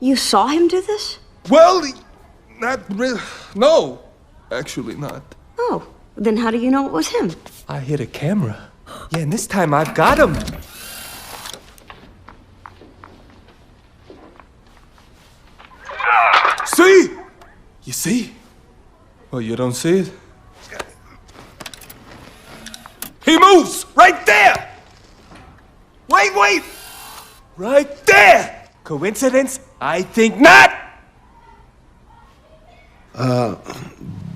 You saw him do this? Well, not really. No, actually not. Oh, then how do you know it was him? I hit a camera. Yeah, and this time I've got him. See? You see? Well, you don't see it? He moves! Right there! Wait! Right there! Coincidence? I think not!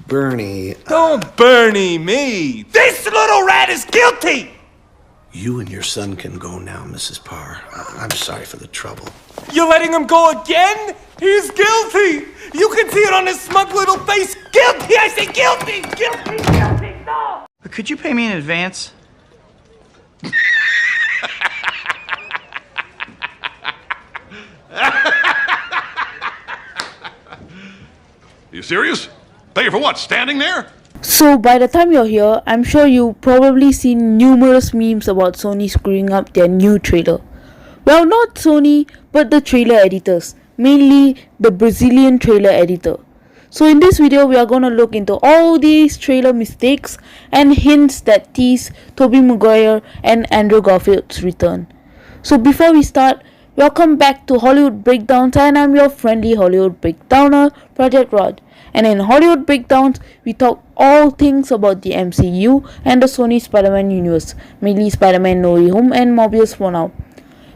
Bernie... Don't Bernie me! This little rat is guilty! You and your son can go now, Mrs. Parr. I'm sorry for the trouble. You're letting him go again? He's guilty! You can see it on his smug little face! Guilty! I say guilty! Guilty! No! Could you pay me in advance? You serious? Pay for what? Standing there? So by the time you're here, I'm sure you've probably seen numerous memes about Sony screwing up their new trailer. Well, not Sony, but the trailer editors, mainly the Brazilian trailer editor. So in this video, we are going to look into all these trailer mistakes and hints that tease Tobey Maguire and Andrew Garfield's return. So before we start, welcome back to Hollywood Breakdowns, and I'm your friendly Hollywood Breakdowner, Project Rod. And in Hollywood Breakdowns, we talk all things about the MCU and the Sony Spider-Man universe, mainly Spider-Man No Way Home and Morbius for now.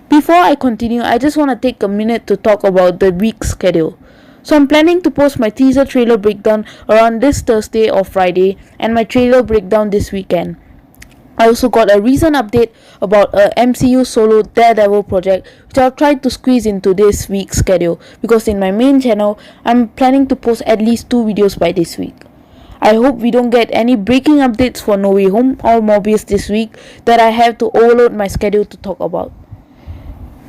Before I continue, I just want to take a minute to talk about the week's schedule. So I'm planning to post my teaser trailer breakdown around this Thursday or Friday, and my trailer breakdown this weekend. I also got a recent update about a MCU solo Daredevil project, which I'll try to squeeze into this week's schedule, because in my main channel, I'm planning to post at least 2 videos by this week. I hope we don't get any breaking updates for No Way Home or Morbius this week that I have to overload my schedule to talk about.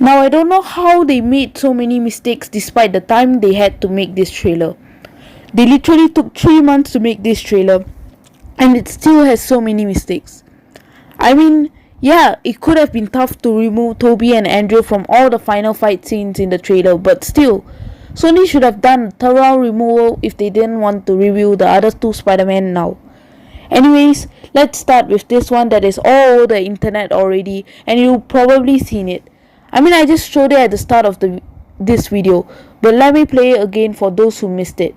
Now, I don't know how they made so many mistakes despite the time they had to make this trailer. They literally took 3 months to make this trailer, and it still has so many mistakes. I mean, yeah, it could have been tough to remove Tobey and Andrew from all the final fight scenes in the trailer, but still, Sony should have done a thorough removal if they didn't want to reveal the other 2 Spider-Man now. Anyways, let's start with this one that is all over the internet already, and you've probably seen it. I mean, I just showed it at the start of this video, but let me play it again for those who missed it.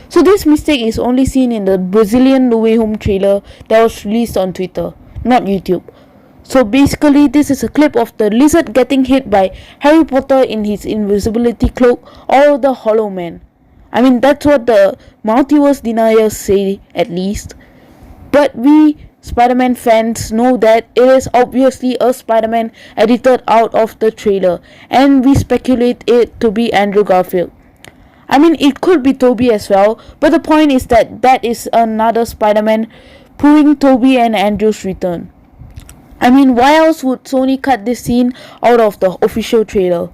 So this mistake is only seen in the Brazilian No Way Home trailer that was released on Twitter, not YouTube. So basically, this is a clip of the lizard getting hit by Harry Potter in his invisibility cloak or the Hollow Man. I mean, that's what the multiverse deniers say, at least. But we Spider-Man fans know that it is obviously a Spider-Man edited out of the trailer, and we speculate it to be Andrew Garfield. I mean, it could be Tobey as well, but the point is that that is another Spider-Man proving Tobey and Andrew's return. I mean, why else would Sony cut this scene out of the official trailer?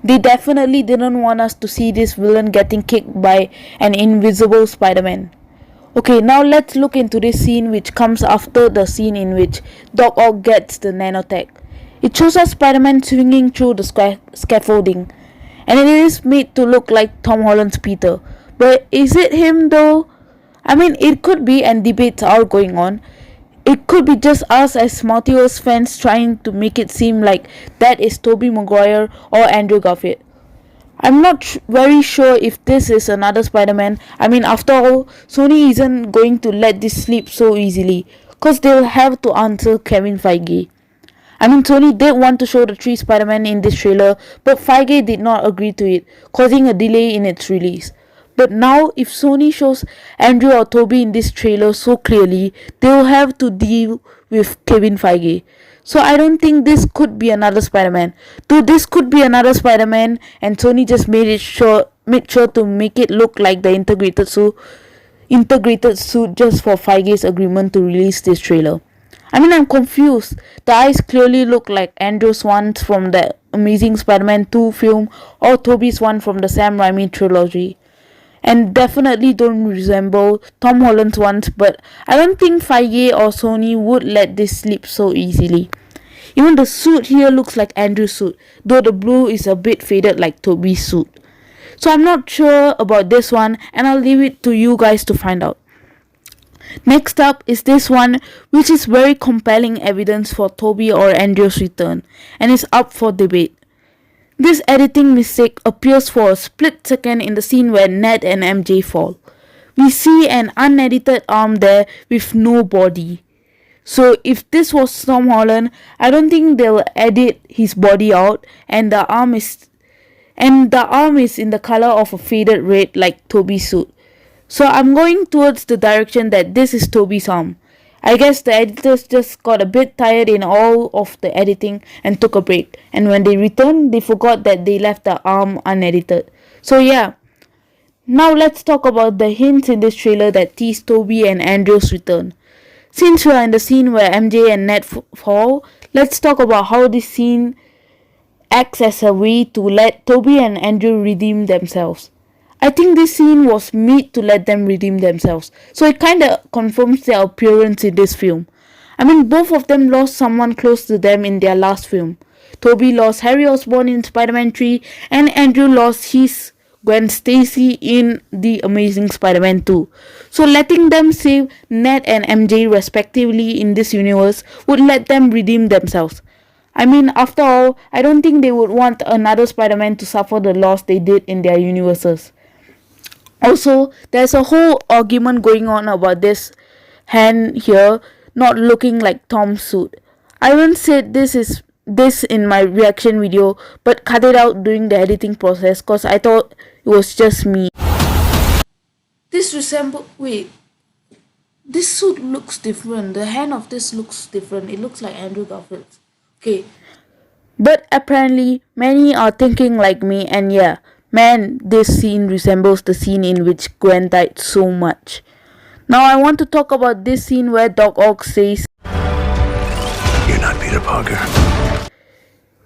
They definitely didn't want us to see this villain getting kicked by an invisible Spider-Man. Okay, now let's look into this scene which comes after the scene in which Doc Ock gets the nanotech. It shows us Spider-Man swinging through the scaffolding, and it is made to look like Tom Holland's Peter. But is it him though? I mean, it could be, and debates are going on. It could be just us as multiverse fans trying to make it seem like that is Tobey Maguire or Andrew Garfield. I'm not very sure if this is another Spider-Man. I mean, after all, Sony isn't going to let this slip so easily, cause they'll have to answer Kevin Feige. I mean, Sony did want to show the 3 Spider-Man in this trailer, but Feige did not agree to it, causing a delay in its release. But now, if Sony shows Andrew or Tobey in this trailer so clearly, they'll have to deal with Kevin Feige. So I don't think this could be another Spider-Man. Though this could be another Spider-Man, and Sony just made sure to make it look like the integrated suit just for Feige's agreement to release this trailer. I mean, I'm confused. The eyes clearly look like Andrew's ones from the Amazing Spider-Man 2 film or Tobey's one from the Sam Raimi trilogy. and definitely don't resemble Tom Holland's ones, but I don't think Feige or Sony would let this slip so easily. Even the suit here looks like Andrew's suit, though the blue is a bit faded like Tobey's suit. So I'm not sure about this one, and I'll leave it to you guys to find out. Next up is this one, which is very compelling evidence for Tobey or Andrew's return, and is up for debate. This editing mistake appears for a split second in the scene where Ned and MJ fall. We see an unedited arm there with no body. So if this was Tom Holland, I don't think they'll edit his body out, and the arm is in the color of a faded red like Tobey's suit. So I'm going towards the direction that this is Tobey's arm. I guess the editors just got a bit tired in all of the editing and took a break. And when they returned, they forgot that they left the arm unedited. So yeah. Now let's talk about the hints in this trailer that tease Tobey and Andrew's return. Since we are in the scene where MJ and Ned fall, let's talk about how this scene acts as a way to let Tobey and Andrew redeem themselves. I think this scene was made to let them redeem themselves, so it kinda confirms their appearance in this film. I mean, both of them lost someone close to them in their last film. Tobey lost Harry Osborn in Spider-Man 3, and Andrew lost his Gwen Stacy in The Amazing Spider-Man 2. So letting them save Ned and MJ respectively in this universe would let them redeem themselves. I mean, after all, I don't think they would want another Spider-Man to suffer the loss they did in their universes. Also, there's a whole argument going on about this hand here not looking like Tom's suit. I haven't said this in my reaction video, but cut it out during the editing process cause I thought it was just me. This suit looks different. The hand of this looks different. It looks like Andrew Garfield's. Okay. But apparently, many are thinking like me, and yeah, man, this scene resembles the scene in which Gwen died so much. Now I want to talk about this scene where Doc Ock says, You're not Peter Parker.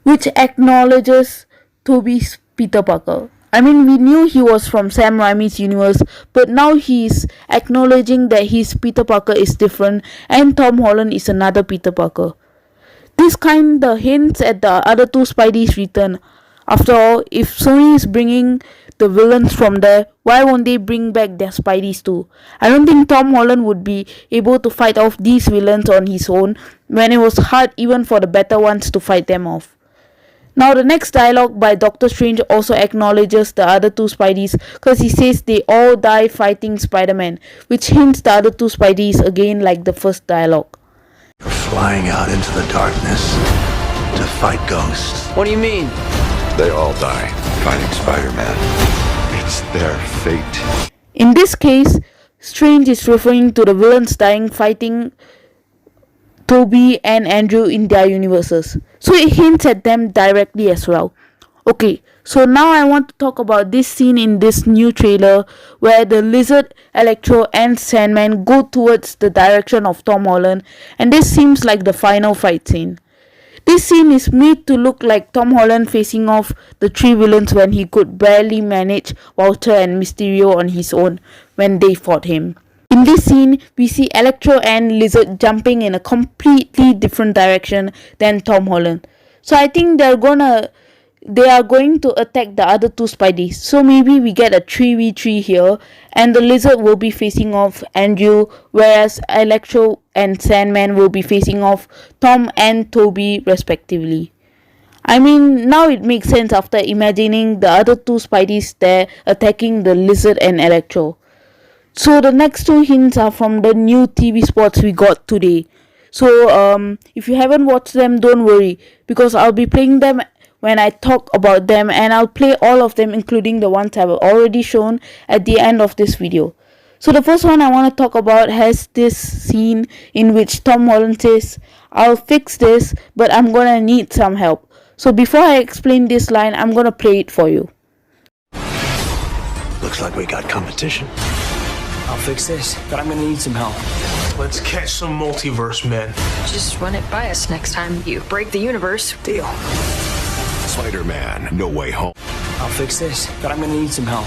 which acknowledges Tobey's Peter Parker. I mean, we knew he was from Sam Raimi's universe, but now he's acknowledging that his Peter Parker is different and Tom Holland is another Peter Parker. This kinda hints at the other two Spideys return. After all, if Sony is bringing the villains from there, why won't they bring back their Spideys too? I don't think Tom Holland would be able to fight off these villains on his own when it was hard even for the better ones to fight them off. Now the next dialogue by Doctor Strange also acknowledges the other two Spideys because he says they all die fighting Spider-Man, which hints the other two Spideys again like the first dialogue. You're flying out into the darkness to fight ghosts. What do you mean? They all die fighting Spider-Man. It's their fate. In this case, Strange is referring to the villains dying fighting Tobey and Andrew in their universes. So it hints at them directly as well. Okay, so now I want to talk about this scene in this new trailer where the Lizard, Electro and Sandman go towards the direction of Tom Holland, and this seems like the final fight scene. This scene is made to look like Tom Holland facing off the three villains when he could barely manage Walter and Mysterio on his own when they fought him. In this scene, we see Electro and Lizard jumping in a completely different direction than Tom Holland. So I think they are going to attack the other two Spideys. So maybe we get a 3v3 here, and the Lizard will be facing off Andrew, whereas Electro and Sandman will be facing off Tom and Tobey respectively. I mean, now it makes sense after imagining the other two Spideys there attacking the Lizard and Electro. So the next two hints are from the new TV spots we got today. So if you haven't watched them, don't worry, because I'll be playing them when I talk about them, and I'll play all of them including the ones I've already shown at the end of this video. So the first one I want to talk about has this scene in which Tom Holland says, I'll fix this, but I'm gonna need some help. So before I explain this line, I'm gonna play it for you. Looks like we got competition. I'll fix this, but I'm gonna need some help. Let's catch some multiverse men. Just run it by us next time you break the universe. Deal. Spider-Man No Way Home. I'll fix this, but I'm gonna need some help.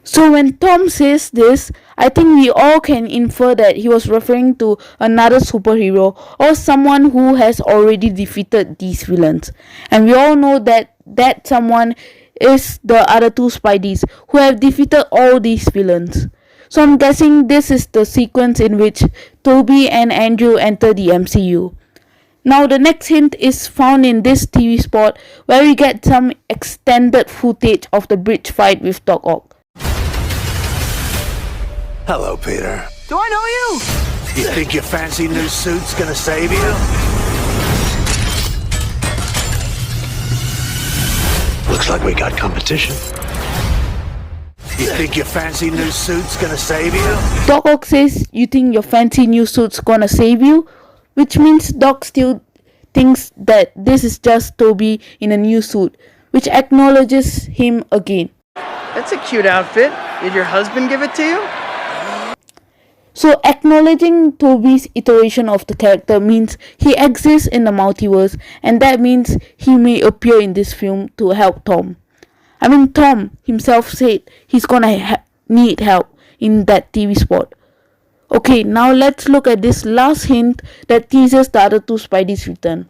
So when Tom says this, I think we all can infer that he was referring to another superhero or someone who has already defeated these villains. And we all know that that someone is the other two Spideys who have defeated all these villains. So I'm guessing this is the sequence in which Tobey and Andrew enter the MCU. Now the next hint is found in this TV spot where we get some extended footage of the bridge fight with Doc Ock. Hello, Peter. Do I know you? You think your fancy new suit's gonna save you? Looks like we got competition. You think your fancy new suit's gonna save you? Doc Ock says, you think your fancy new suit's gonna save you? Which means Doc still thinks that this is just Tobey in a new suit, which acknowledges him again. That's a cute outfit. Did your husband give it to you? So acknowledging Tobey's iteration of the character means he exists in the multiverse, and that means he may appear in this film to help Tom. I mean, Tom himself said he's gonna need help in that TV spot. Okay, now let's look at this last hint that teases the other two Spideys return.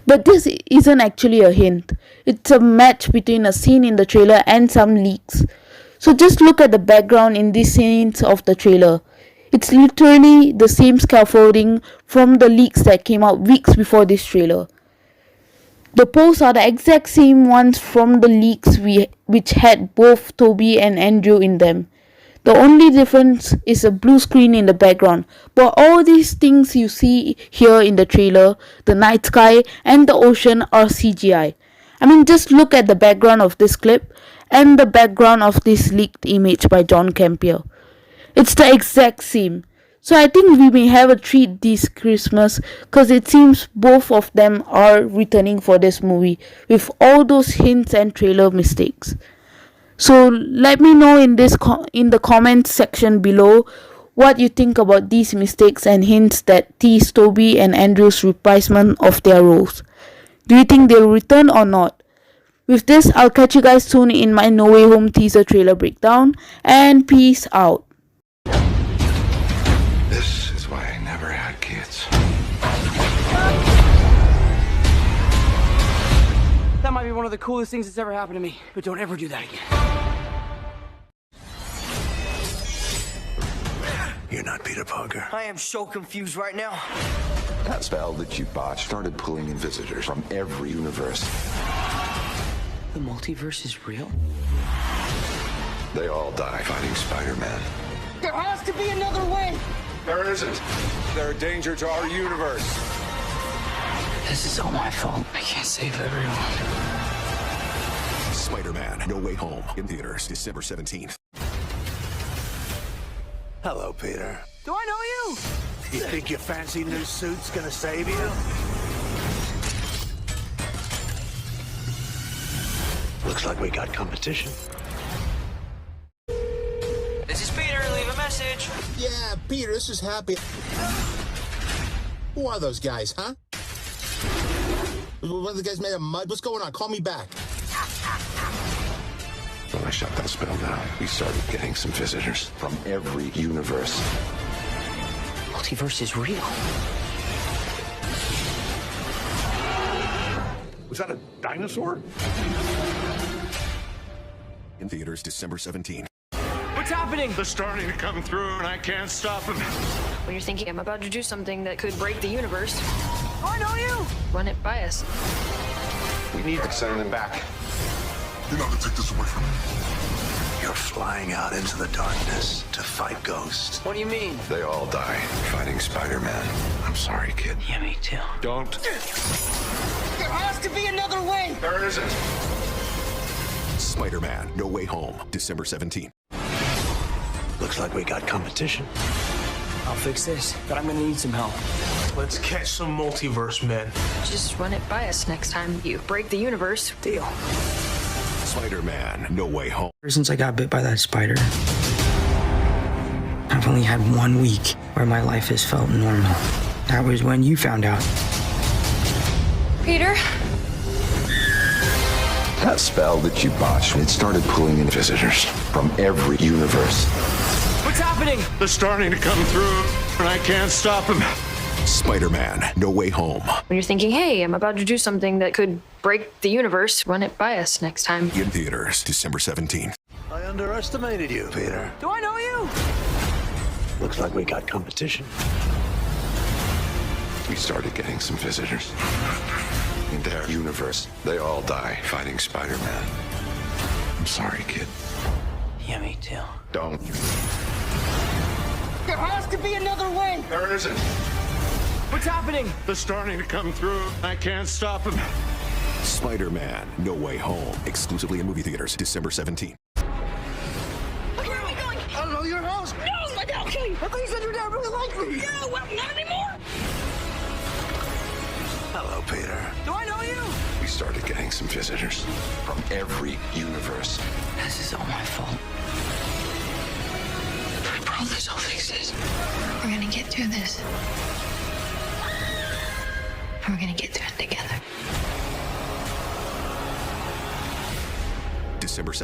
But this isn't actually a hint. It's a match between a scene in the trailer and some leaks. So just look at the background in these scenes of the trailer. It's literally the same scaffolding from the leaks that came out weeks before this trailer. The posts are the exact same ones from the leaks which had both Tobey and Andrew in them. The only difference is a blue screen in the background. But all these things you see here in the trailer, the night sky and the ocean, are CGI. I mean, just look at the background of this clip and the background of this leaked image by John Campier. It's the exact same. So I think we may have a treat this Christmas, because it seems both of them are returning for this movie with all those hints and trailer mistakes. So let me know in the comments section below what you think about these mistakes and hints that tease Tobey and Andrew's reprisement of their roles. Do you think they'll return or not? With this, I'll catch you guys soon in my No Way Home teaser trailer breakdown, and peace out. This is why I never had kids. That might be one of the coolest things that's ever happened to me, but don't ever do that again. You're not Peter Parker. I am so confused right now. That spell that you botched started pulling in visitors from every universe. The multiverse is real? They all die fighting Spider-Man. There has to be another way! There isn't. They're a danger to our universe. This is all my fault. I can't save everyone. Spider-Man No Way Home in theaters December 17th. Hello, Peter. Do I know you? You think your fancy new suit's gonna save you? Looks like we got competition. This is Peter. Leave a message. Yeah, Peter, this is Happy. Who are those guys, huh? One of the guys made of mud? What's going on? Call me back. When I shut that spell down, we started getting some visitors from every universe. Multiverse is real. Was that a dinosaur? In theaters December 17th. What's happening? They're starting to come through and I can't stop them. When you're thinking I'm about to do something that could break the universe, Do I know you? run it by us. We need to send them back. You're not gonna take this away from me. You're flying out into the darkness to fight ghosts. What do you mean? They all die fighting Spider-Man. I'm sorry, kid. Yeah, me too. Don't. There has to be another way! There isn't. Spider-Man No Way Home December 17th. Looks like we got competition. I'll fix this, but I'm gonna need some help. Let's catch some multiverse men. Just run it by us next time you break the universe. Deal. Spider-Man No Way Home. Ever since I got bit by that spider, I've only had 1 week where my life has felt normal. That was when you found out. Peter? That spell that you botched, it started pulling in visitors from every universe. What's happening? They're starting to come through, and I can't stop them. Spider-Man No Way Home. When you're thinking, hey, I'm about to do something that could break the universe, run it by us next time. In theaters December 17th. I underestimated you, Peter. Do I know you? Looks like we got competition. We started getting some visitors. In their universe, they all die fighting Spider-Man. I'm sorry, kid. Yeah, me too. Don't. There has to be another way. There isn't. What's happening? They're starting to come through. I can't stop them. Spider-Man No Way Home. Exclusively in movie theaters December 17th. Where are we going? I don't know, your house. No, my dad will kill you. I thought you said your dad really liked me. Yeah, well, not anymore. Hello, Peter. Do I know you? We started getting some visitors from every universe. This is all my fault. I promise I'll fix this. We're gonna get through this. We're gonna get through it together. December 17th.